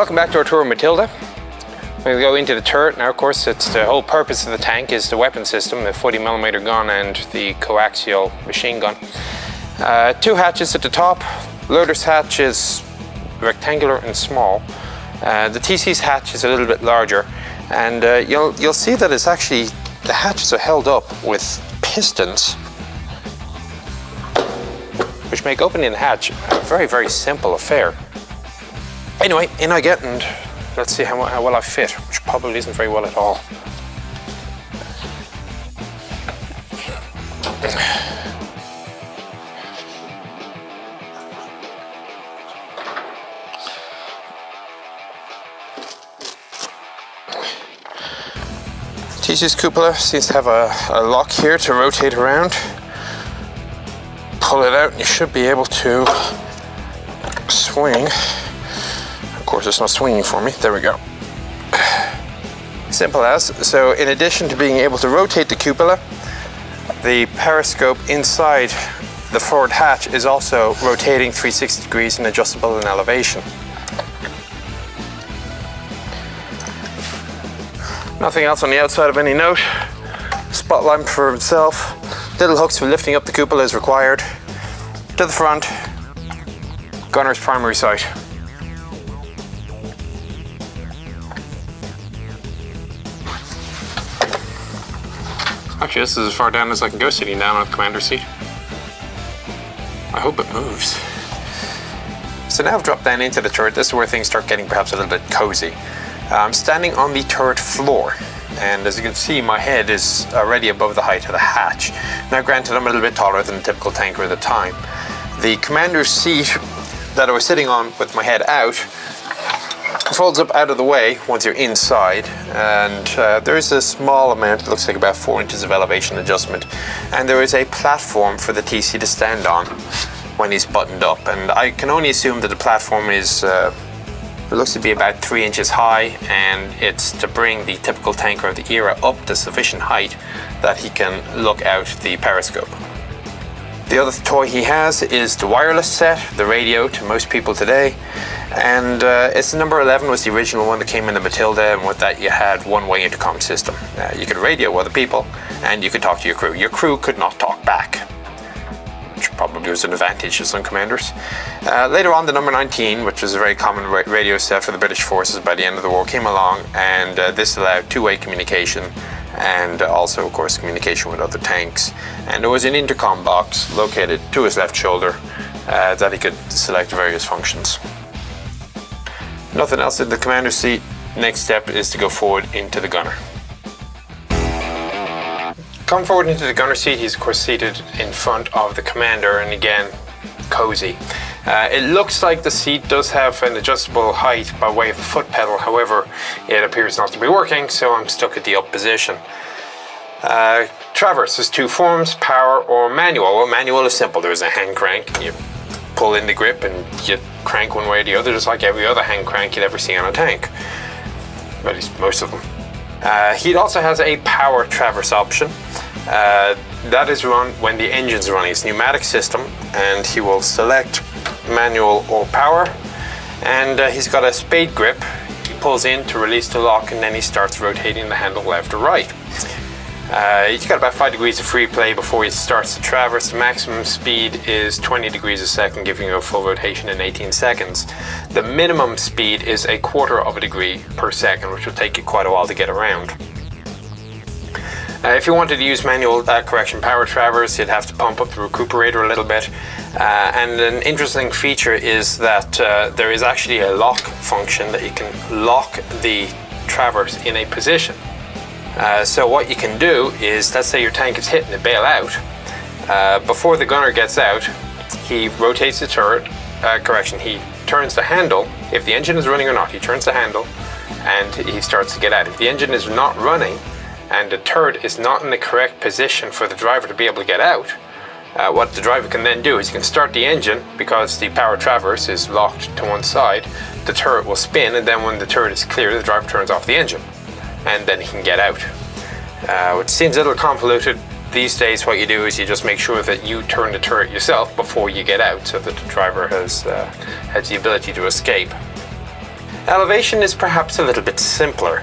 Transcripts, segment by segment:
Welcome back to our tour of Matilda. We're going to go into the turret. Now, of course, it's the whole purpose of the tank is the weapon system, the 40mm gun and the coaxial machine gun. Two hatches at the top. Loader's hatch is rectangular and small. The TC's hatch is a little bit larger, and you'll see that it's actually, the hatches are held up with pistons, which make opening the hatch a very, very simple affair. Anyway, in I get, and let's see how well I fit, which probably isn't very well at all. TC's cupola seems to have a lock here to rotate around. Pull it out and you should be able to swing. Of course, it's not swinging for me. There we go. Simple as. So in addition to being able to rotate the cupola, the periscope inside the forward hatch is also rotating 360 degrees and adjustable in elevation. Nothing else on the outside of any note. Spotlight for itself. Little hooks for lifting up the cupola is required. To the front, gunner's primary sight. Actually, this is as far down as I can go sitting down on the commander's seat. I hope it moves. So now I've dropped down into the turret. This is where things start getting perhaps a little bit cozy. I'm standing on the turret floor, and as you can see, my head is already above the height of the hatch. Now granted, I'm a little bit taller than the typical tanker at the time. The commander's seat that I was sitting on with my head out folds up out of the way once you're inside, and there is a small amount, it looks like about 4 inches of elevation adjustment, and there is a platform for the TC to stand on when he's buttoned up, and I can only assume that the platform is it looks to be about 3 inches high, and it's to bring the typical tanker of the era up to sufficient height that he can look out the periscope. The other toy he has is the wireless set, the radio to most people today, and it's number 11 was the original one that came in the Matilda, and with that you had one-way intercom system. You could radio other people, and you could talk to your crew. Your crew could not talk back, which probably was an advantage to some commanders. Later on, the number 19, which was a very common radio set for the British forces by the end of the war, came along, and this allowed two-way communication and also, of course, communication with other tanks. And there was an intercom box located to his left shoulder that he could select various functions. Nothing else in the commander's seat. Next step is to go forward into the gunner. Come forward into the gunner seat. He's of course seated in front of the commander, and again, cozy. It looks like the seat does have an adjustable height by way of a foot pedal, however, it appears not to be working, so I'm stuck at the up position. Traverse has two forms, power or manual. Well, manual is simple. There's a hand crank. You pull in the grip and you crank one way or the other, just like every other hand crank you'd ever see on a tank. At least most of them. He also has a power traverse option. That is run when the engine's running. It's a pneumatic system, and he will select manual or power, and he's got a spade grip. He pulls in to release the lock, and then he starts rotating the handle left or right. He's got about 5 degrees of free play before he starts to traverse. The maximum speed is 20 degrees a second, giving you a full rotation in 18 seconds. The minimum speed is 1/4 degree per second, which will take you quite a while to get around. If you wanted to use manual power traverse, you'd have to pump up the recuperator a little bit. And an interesting feature is that there is actually a lock function that you can lock the traverse in a position. So what you can do is, let's say your tank is hitting a bail out. Before the gunner gets out, he rotates the turret, he turns the handle. If the engine is running or not, he turns the handle and he starts to get out. If the engine is not running, and the turret is not in the correct position for the driver to be able to get out, what the driver can then do is he can start the engine. Because the power traverse is locked to one side, the turret will spin, and then when the turret is clear, the driver turns off the engine, and then he can get out. Which seems a little convoluted. These days what you do is you just make sure that you turn the turret yourself before you get out, so that the driver has the ability to escape. Elevation is perhaps a little bit simpler.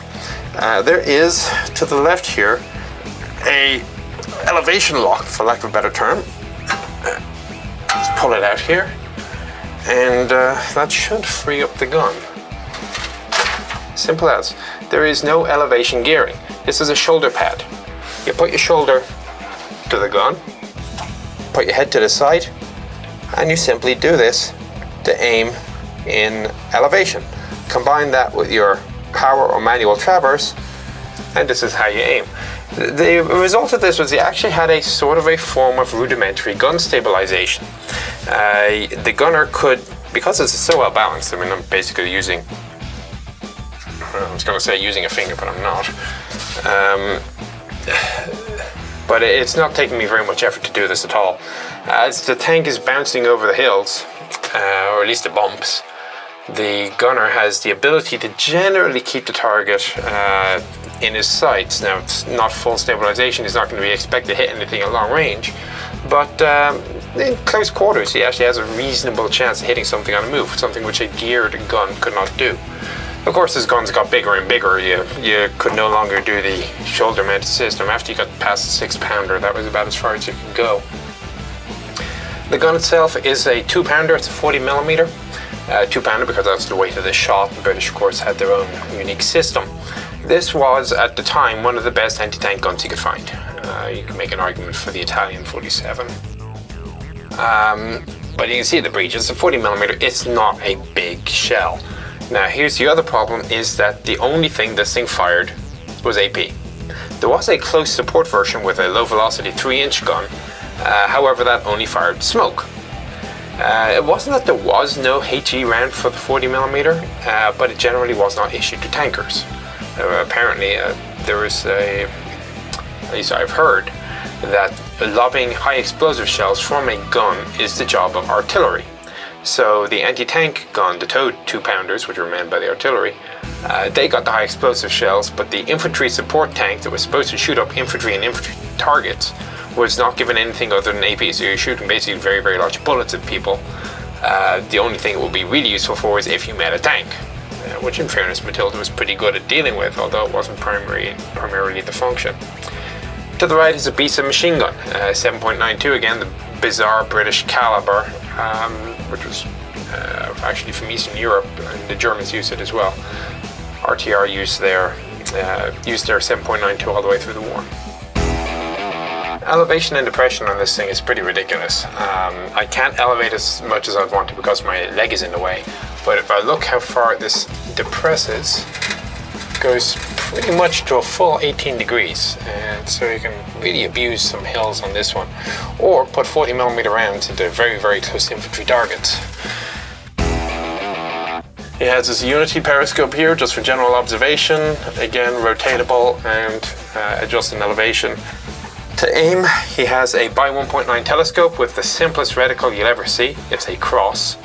There is, to the left here, a elevation lock, for lack of a better term. Let's pull it out here, and that should free up the gun. Simple as. There is no elevation gearing. This is a shoulder pad. You put your shoulder to the gun, put your head to the side, and you simply do this to aim in elevation. Combine that with your power or manual traverse, and this is how you aim. The result of this was he actually had a sort of a form of rudimentary gun stabilization. The gunner could, because it's so well balanced, I mean, I'm basically using, I was going to say using a finger, but I'm not. But it's not taking me very much effort to do this at all. As the tank is bouncing over the hills, or at least the bumps, the gunner has the ability to generally keep the target in his sights. Now, it's not full stabilization, he's not going to be expected to hit anything at long range, but in close quarters he actually has a reasonable chance of hitting something on the move, something which a geared gun could not do. Of course, as guns got bigger and bigger, you could no longer do the shoulder mounted system. After you got past the 6-pounder, that was about as far as you could go. The gun itself is a 2-pounder, it's a 40mm. 2-pounder because that's the weight of the shot. The British, of course, had their own unique system. This was, at the time, one of the best anti-tank guns you could find. You can make an argument for the Italian 47. But you can see the breech. It's a 40mm. It's not a big shell. Now, here's the other problem, is that the only thing this thing fired was AP. There was a close support version with a low-velocity 3-inch gun. However, that only fired smoke. It wasn't that there was no HE round for the 40mm, but it generally was not issued to tankers. Apparently, there is at least I've heard, that lobbing high explosive shells from a gun is the job of artillery. So the anti-tank gun, the towed 2-pounders, which were manned by the artillery, they got the high explosive shells, but the infantry support tank that was supposed to shoot up infantry and infantry targets was not given anything other than AP, so you're shooting basically very, very large bullets at people. The only thing it would be really useful for is if you met a tank, which in fairness Matilda was pretty good at dealing with, although it wasn't primarily the function. To the right is a beast of machine gun, 7.92, again the bizarre British caliber, which was actually from Eastern Europe, and the Germans used it as well. RTR used their 7.92 all the way through the war. Elevation and depression on this thing is pretty ridiculous. I can't elevate as much as I'd want to because my leg is in the way, but if I look how far this depresses, it goes pretty much to a full 18 degrees, and so you can really abuse some hills on this one, or put 40mm rounds into very, very close infantry targets. He has his Unity periscope here just for general observation, again rotatable and adjusting elevation. To aim, he has a by 1.9 telescope with the simplest reticle you'll ever see. It's a cross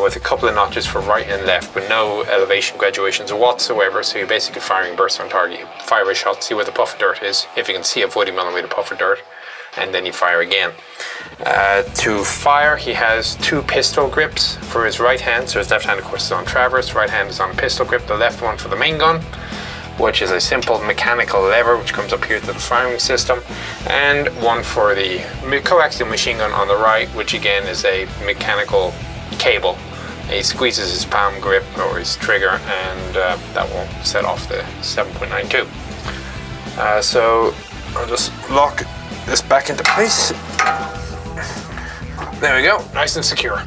with a couple of notches for right and left, but no elevation graduations whatsoever, so you're basically firing bursts on target. You fire a shot, see where the puff of dirt is, if you can see a 40mm puff of dirt, and then you fire again. To fire, he has two pistol grips for his right hand, so his left hand of course is on traverse, right hand is on pistol grip, the left one for the main gun, which is a simple mechanical lever which comes up here to the firing system, and one for the coaxial machine gun on the right, which again is a mechanical cable. He squeezes his palm grip or his trigger, and that will set off the 7.92. So I'll just lock this back into place. There we go, nice and secure.